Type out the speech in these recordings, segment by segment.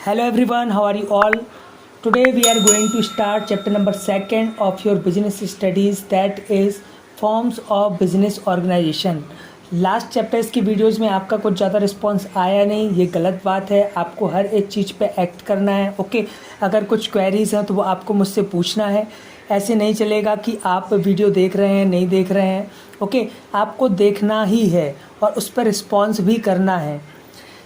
Hello everyone, how are you all? Today we are going to start chapter number 2 of your business studies, that is forms of business organization. Last chapters की videos में आपका कुछ ज़्यादा response आया नहीं, ये गलत बात है। आपको हर एक चीज़ पे एक्ट करना है, ओके। अगर कुछ क्वेरीज हैं तो वो आपको मुझसे पूछना है। ऐसे नहीं चलेगा कि आप वीडियो देख रहे हैं नहीं देख रहे हैं, ओके। आपको देखना ही है और उस पर रिस्पॉन्स भी करना है।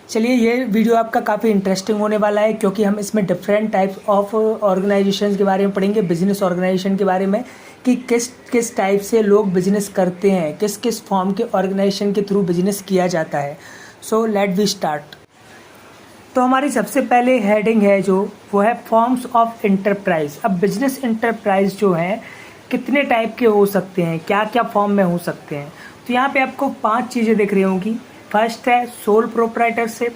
चलिए, ये वीडियो आपका काफ़ी इंटरेस्टिंग होने वाला है, क्योंकि हम इसमें डिफरेंट टाइप्स ऑफ ऑर्गेनाइजेशंस के बारे में पढ़ेंगे, बिजनेस ऑर्गेनाइजेशन के बारे में, कि किस किस टाइप से लोग बिजनेस करते हैं, किस किस फॉर्म के ऑर्गेनाइजेशन के थ्रू बिजनेस किया जाता है। So let we start. तो हमारी सबसे पहले हेडिंग है जो वो है फॉर्म्स ऑफ इंटरप्राइज। अब बिजनेस इंटरप्राइज जो है कितने टाइप के हो सकते हैं, क्या क्या फॉर्म में हो सकते हैं। तो यहाँ पे आपको 5 चीज़ें दिख रही होंगी। फर्स्ट है सोल प्रोप्राइटरशिप,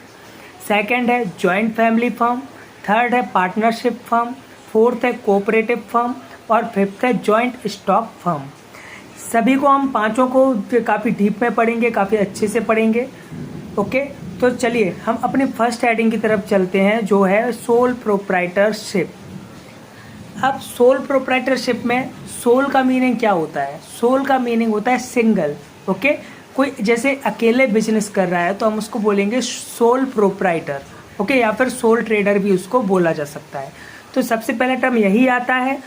सेकंड है जॉइंट फैमिली फर्म, थर्ड है पार्टनरशिप फर्म, फोर्थ है कोऑपरेटिव फर्म और फिफ्थ है जॉइंट स्टॉक फर्म। सभी को हम पांचों को काफ़ी डीप में पढ़ेंगे, काफ़ी अच्छे से पढ़ेंगे, ओके। तो चलिए हम अपनी फर्स्ट हेडिंग की तरफ चलते हैं, जो है सोल प्रोप्राइटरशिप। अब सोल प्रोप्राइटरशिप में सोल का मीनिंग क्या होता है? सोल का मीनिंग होता है सिंगल, ओके। कोई जैसे अकेले बिजनेस कर रहा है तो हम उसको बोलेंगे सोल प्रोप्राइटर, ओके, या फिर सोल ट्रेडर भी उसको बोला जा सकता है। तो सबसे पहला टर्म यही आता है।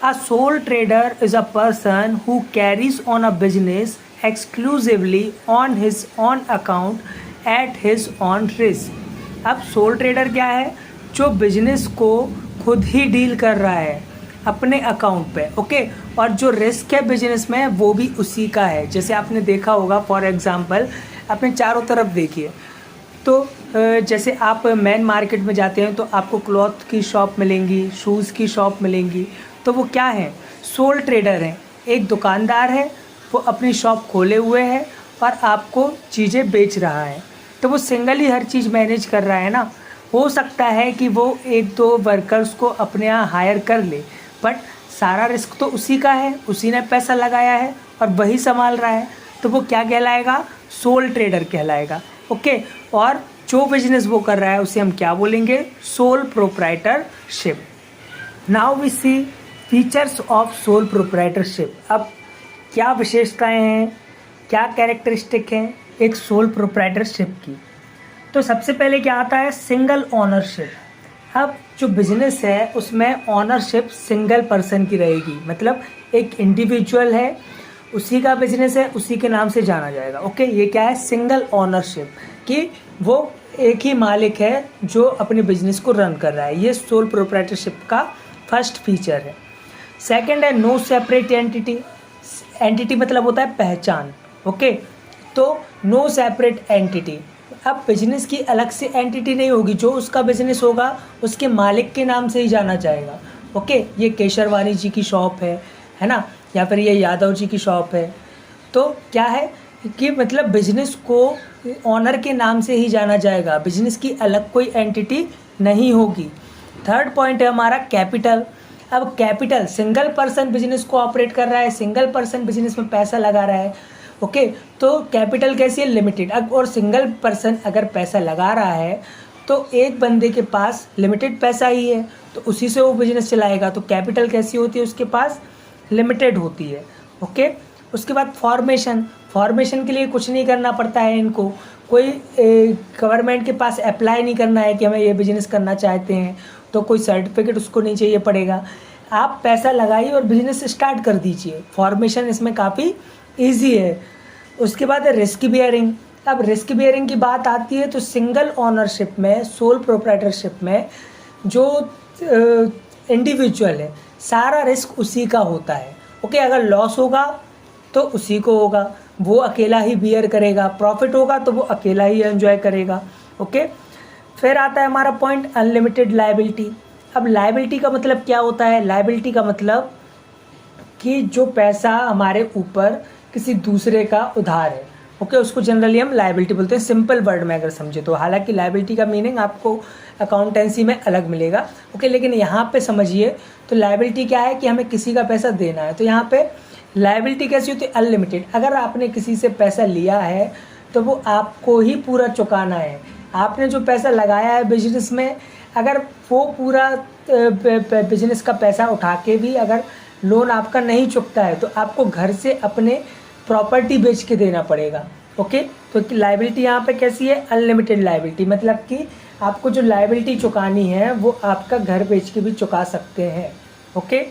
A soul trader is a person who carries on a business exclusively on his on account at his on risk. अब सोल ट्रेडर क्या है? जो बिजनेस को खुद ही डील कर रहा है अपने अकाउंट पे, ओके। और जो रिस्क है बिजनेस में वो भी उसी का है। जैसे आपने देखा होगा, फॉर एग्जांपल अपने चारों तरफ देखिए, तो जैसे आप मेन मार्केट में जाते हैं तो आपको क्लॉथ की शॉप मिलेंगी, शूज़ की शॉप मिलेंगी। तो वो क्या है? सोल ट्रेडर हैं। एक दुकानदार है, वो अपनी शॉप खोले हुए है और आपको चीज़ें बेच रहा है। तो वो सिंगल ही हर चीज़ मैनेज कर रहा है ना। हो सकता है कि वो 1-2 वर्कर्स को अपने यहाँ हायर कर ले, बट सारा रिस्क तो उसी का है, उसी ने पैसा लगाया है और वही संभाल रहा है। तो वो क्या कहलाएगा? सोल ट्रेडर कहलाएगा, ओके। और जो बिजनेस वो कर रहा है उसे हम क्या बोलेंगे? Sole proprietorship. Now we see features of sole proprietorship. अब क्या विशेषताएं हैं, क्या कैरेक्टरिस्टिक हैं एक सोल प्रोप्राइटरशिप की? तो सबसे पहले क्या आता है? Single ownership. अब जो बिजनेस है उसमें ओनरशिप सिंगल पर्सन की रहेगी, मतलब एक इंडिविजुअल है, उसी का बिजनेस है, उसी के नाम से जाना जाएगा, ओके। ये क्या है? सिंगल ओनरशिप, कि वो एक ही मालिक है जो अपने बिजनेस को रन कर रहा है। ये सोल प्रोप्राइटरशिप का फर्स्ट फीचर है। सेकंड है नो सेपरेट एंटिटी। एंटिटी मतलब होता है पहचान, ओके। तो नो सेपरेट एंटिटी। अब बिजनेस की अलग से एंटिटी नहीं होगी, जो उसका बिजनेस होगा उसके मालिक के नाम से ही जाना जाएगा, ओके। ये केशरवानी जी की शॉप है ना, या फिर ये यादव जी की शॉप है। तो क्या है कि मतलब बिजनेस को ऑनर के नाम से ही जाना जाएगा, बिजनेस की अलग कोई एंटिटी नहीं होगी। थर्ड पॉइंट है हमारा कैपिटल। अब कैपिटल, सिंगल पर्सन बिजनेस को ऑपरेट कर रहा है, सिंगल पर्सन बिजनेस में पैसा लगा रहा है, ओके। तो कैपिटल कैसी है? लिमिटेड। अब और सिंगल पर्सन अगर पैसा लगा रहा है तो एक बंदे के पास लिमिटेड पैसा ही है, तो उसी से वो बिजनेस चलाएगा। तो कैपिटल कैसी होती है? उसके पास लिमिटेड होती है, ओके। उसके बाद फॉर्मेशन। फॉर्मेशन के लिए कुछ नहीं करना पड़ता है इनको, कोई गवर्नमेंट के पास अप्लाई नहीं करना है कि हमें ये बिजनेस करना चाहते हैं, तो कोई सर्टिफिकेट उसको नहीं चाहिए पड़ेगा। आप पैसा लगाइए और बिजनेस स्टार्ट कर दीजिए। फॉर्मेशन इसमें काफ़ी ईजी है। उसके बाद है रिस्क बियरिंग। अब रिस्क बियरिंग की बात आती है तो सिंगल ओनरशिप में, सोल प्रोप्राइटरशिप में जो इंडिविजुअल है, सारा रिस्क उसी का होता है, ओके। अगर लॉस होगा तो उसी को होगा, वो अकेला ही बियर करेगा। प्रॉफिट होगा तो वो अकेला ही एंजॉय करेगा, ओके। फिर आता है हमारा पॉइंट अनलिमिटेड लायबिलिटी। अब लायबिलिटी का मतलब क्या होता है? लायबिलिटी का मतलब कि जो पैसा हमारे ऊपर किसी दूसरे का उधार है, ओके, उसको जनरली हम लायबिलिटी बोलते हैं, सिंपल वर्ड में अगर समझे तो। हालांकि लायबिलिटी का मीनिंग आपको अकाउंटेंसी में अलग मिलेगा, ओके। लेकिन यहाँ पे समझिए तो लायबिलिटी क्या है कि हमें किसी का पैसा देना है। तो यहाँ पे लायबिलिटी कैसी होती है? अनलिमिटेड। अगर आपने किसी से पैसा लिया है तो वो आपको ही पूरा चुकाना है। आपने जो पैसा लगाया है बिजनेस में, अगर वो पूरा बिजनेस का पैसा उठा के भी अगर लोन आपका नहीं चुकता है तो आपको घर से अपने प्रॉपर्टी बेच के देना पड़ेगा। ओके, तो लाइबिलिटी यहाँ पे कैसी है, अनलिमिटेड लाइबिलिटी, मतलब कि आपको जो लाइबिलिटी चुकानी है वो आपका घर बेच के भी चुका सकते हैं। ओके,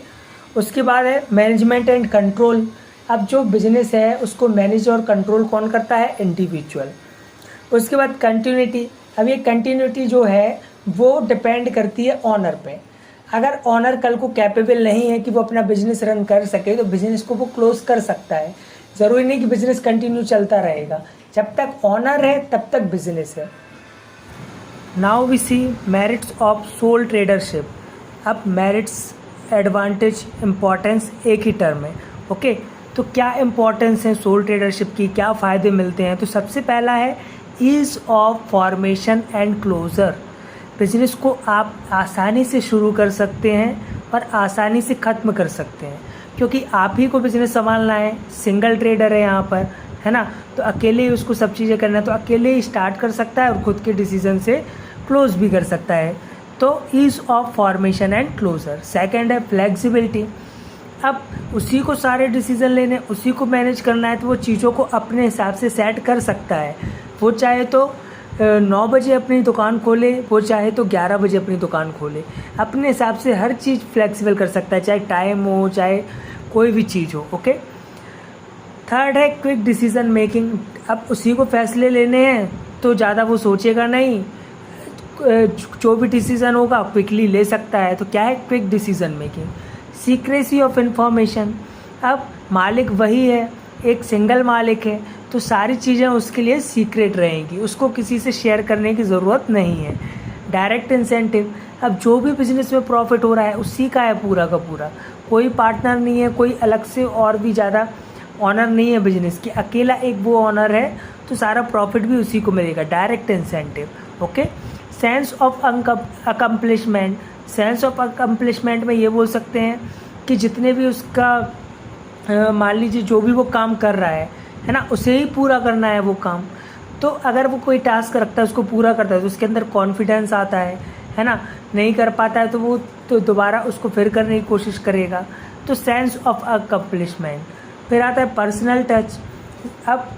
उसके बाद है मैनेजमेंट एंड कंट्रोल। अब जो बिजनेस है उसको मैनेज और कंट्रोल कौन करता है, इंडिविजुअल। उसके बाद कंटिन्यूटी। अब ये कंटिन्यूटी जो है वो डिपेंड करती है ऑनर पे। अगर ऑनर कल को कैपेबल नहीं है कि वो अपना बिजनेस रन कर सके तो बिजनेस को वो क्लोज कर सकता है। ज़रूरी नहीं कि बिजनेस कंटिन्यू चलता रहेगा, जब तक ऑनर है तब तक बिजनेस है। Now we see merits of sole tradership. अब मेरिट्स, एडवांटेज, इम्पॉर्टेंस एक ही टर्म है। ओके, तो क्या इम्पॉर्टेंस है सोल ट्रेडरशिप की, क्या फ़ायदे मिलते हैं? तो सबसे पहला है ease of formation and closure. Business को आप आसानी से शुरू कर सकते हैं और आसानी से ख़त्म कर सकते हैं, क्योंकि आप ही को बिज़नेस संभालना है। सिंगल ट्रेडर है यहाँ पर, है ना, तो अकेले ही उसको सब चीज़ें करना है, तो अकेले ही स्टार्ट कर सकता है और ख़ुद के डिसीजन से क्लोज भी कर सकता है। तो ease of formation and closure. Second है फ्लेक्सिबिलिटी। अब उसी को सारे डिसीजन लेने, उसी को मैनेज करना है, तो वो चीज़ों को अपने हिसाब से सेट कर सकता है। वो चाहे तो 9 बजे अपनी दुकान खोले, वो चाहे तो 11 बजे अपनी दुकान खोले, अपने हिसाब से हर चीज़ फ्लेक्सिबल कर सकता है, चाहे टाइम हो चाहे कोई भी चीज़ हो। ओके, थर्ड है क्विक डिसीजन मेकिंग। अब उसी को फैसले लेने हैं तो ज़्यादा वो सोचेगा नहीं, जो भी डिसीज़न होगा क्विकली ले सकता है। तो क्या है, quick decision making. Secrecy of information. अब मालिक वही है, एक सिंगल मालिक है, तो सारी चीज़ें उसके लिए सीक्रेट रहेंगी, उसको किसी से शेयर करने की ज़रूरत नहीं है। Direct incentive. अब जो भी बिजनेस में प्रॉफिट हो रहा है उसी का है पूरा का पूरा, कोई पार्टनर नहीं है, कोई अलग से और भी ज़्यादा ऑनर नहीं है बिजनेस की, अकेला एक वो ऑनर है, तो सारा प्रॉफिट भी उसी को मिलेगा। Direct incentive. Okay, sense of accomplishment. Sense of accomplishment में ये बोल सकते हैं कि जितने भी उसका मान लीजिए जो भी वो काम कर रहा है ना, उसे ही पूरा करना है वो काम। तो अगर वो कोई टास्क रखता है उसको पूरा करता है तो उसके अंदर कॉन्फिडेंस आता है ना। नहीं कर पाता है तो वो तो दोबारा उसको फिर करने की कोशिश करेगा। तो सेंस ऑफ अकम्पलिशमेंट। फिर आता है पर्सनल टच। अब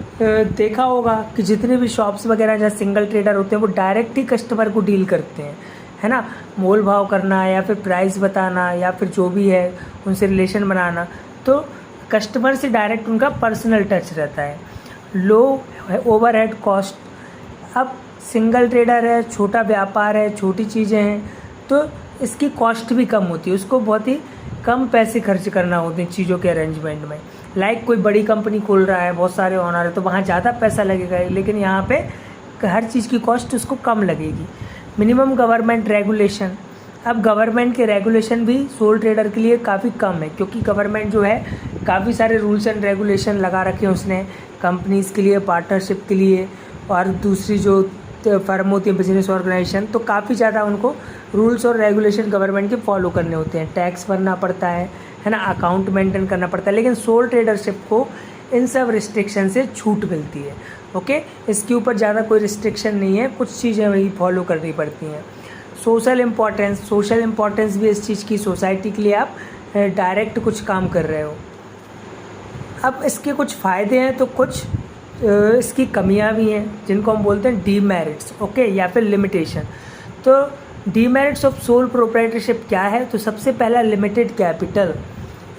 देखा होगा कि जितने भी शॉप्स वगैरह जहाँ सिंगल ट्रेडर होते हैं वो डायरेक्ट ही कस्टमर को डील करते हैं, है ना। मोल भाव करना या फिर प्राइस बताना या फिर जो भी है उनसे रिलेशन बनाना, तो कस्टमर से डायरेक्ट उनका पर्सनल टच रहता है। लो ओवरहेड कॉस्ट। अब सिंगल ट्रेडर है, छोटा व्यापार है, छोटी चीज़ें हैं, तो इसकी कॉस्ट भी कम होती है, उसको बहुत ही कम पैसे खर्च करना होते हैं चीज़ों के अरेंजमेंट में। लाइक कोई बड़ी कंपनी खोल रहा है, बहुत सारे ओनर है, तो वहाँ ज़्यादा पैसा लगेगा, लेकिन यहाँ पे हर चीज़ की कॉस्ट उसको कम लगेगी। Minimum government regulation. अब गवर्नमेंट के रेगुलेशन भी सोल ट्रेडर के लिए काफ़ी कम है, क्योंकि गवर्नमेंट जो है काफ़ी सारे रूल्स एंड रेगुलेशन लगा रखे हैं उसने कंपनीज़ के लिए, पार्टनरशिप के लिए, और दूसरी जो फर्म होती है बिजनेस ऑर्गेनाइजेशन, तो काफ़ी ज़्यादा उनको रूल्स और रेगुलेशन गवर्नमेंट के फॉलो करने होते हैं। टैक्स भरना पड़ता है ना, अकाउंट मेंटेन करना पड़ता है, लेकिन सोल ट्रेडरशिप को इन सब रिस्ट्रिक्शन से छूट मिलती है। ओके, इसके ऊपर ज़्यादा कोई रिस्ट्रिक्शन नहीं है, कुछ चीज़ें वही फॉलो करनी पड़ती हैं। Social importance. सोशल इम्पोर्टेंस भी इस चीज़ की, सोसाइटी के लिए आप डायरेक्ट कुछ काम कर रहे हो। अब इसके कुछ फ़ायदे हैं तो कुछ इसकी कमियां भी हैं, जिनको हम बोलते हैं डीमेरिट्स। ओके, या फिर लिमिटेशन। तो डीमेरिट्स ऑफ सोल प्रोप्राइटरशिप क्या है? तो सबसे पहला लिमिटेड कैपिटल।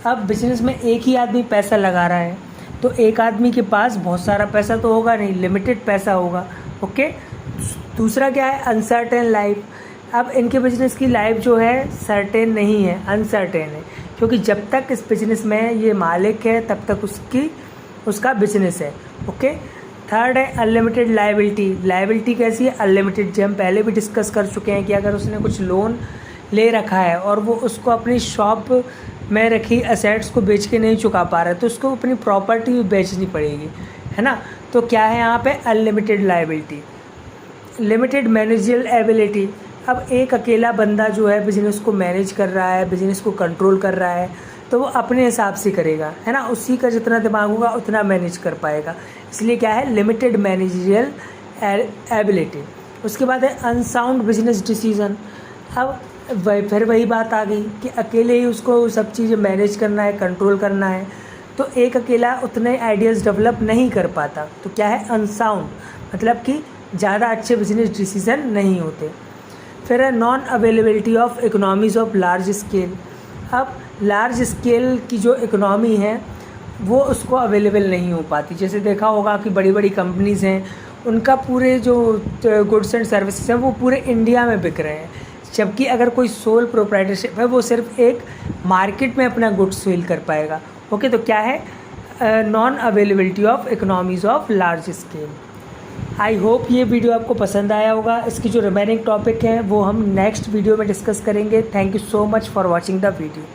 अब बिजनेस में एक ही आदमी पैसा लगा रहा है, तो एक आदमी के पास बहुत सारा पैसा तो होगा नहीं, लिमिटेड पैसा होगा। ओके, दूसरा क्या है? Uncertain life. अब इनके बिजनेस की लाइफ जो है सर्टेन नहीं है, अनसर्टेन है, क्योंकि जब तक इस बिजनेस में ये मालिक है तब तक उसका बिजनेस है। ओके, थर्ड है अनलिमिटेड लायबिलिटी। लायबिलिटी कैसी है? अनलिमिटेड। जो हम पहले भी डिस्कस कर चुके हैं कि अगर उसने कुछ लोन ले रखा है और वो उसको अपनी शॉप में रखी असेट्स को बेच के नहीं चुका पा रहा है, तो उसको अपनी प्रॉपर्टी भी बेचनी पड़ेगी, है ना। तो क्या है यहाँ पे? Unlimited liability. Limited managerial ability. अब एक अकेला बंदा जो है बिज़नेस को मैनेज कर रहा है, बिज़नेस को कंट्रोल कर रहा है, तो वो अपने हिसाब से करेगा, है ना। उसी का जितना दिमाग होगा उतना मैनेज कर पाएगा, इसलिए क्या है? Limited managerial ability. उसके बाद है अनसाउंड बिजनेस डिसीजन। अब फिर वही बात आ गई कि अकेले ही उसको सब चीज़ें मैनेज करना है, कंट्रोल करना है, तो एक अकेला उतने आइडियाज़ डेवलप नहीं कर पाता। तो क्या है, अनसाउंड, मतलब कि ज़्यादा अच्छे बिजनेस डिसीजन नहीं होते। फिर है non availability of economies of large scale. अब लार्ज स्केल की जो इकोनॉमी है वो उसको अवेलेबल नहीं हो पाती। जैसे देखा होगा कि बड़ी बड़ी कंपनीज़ हैं, उनका पूरे जो गुड्स एंड सर्विसेज हैं वो पूरे इंडिया में बिक रहे हैं, जबकि अगर कोई सोल प्रोप्राइटरशिप है वो सिर्फ एक मार्केट में अपना गुड्स सेल कर पाएगा। ओके, तो क्या है, non availability of economies of large scale. I hope ये वीडियो आपको पसंद आया होगा। इसकी जो रिमेनिंग टॉपिक हैं वो हम नेक्स्ट वीडियो में डिस्कस करेंगे। Thank you so much for watching the video.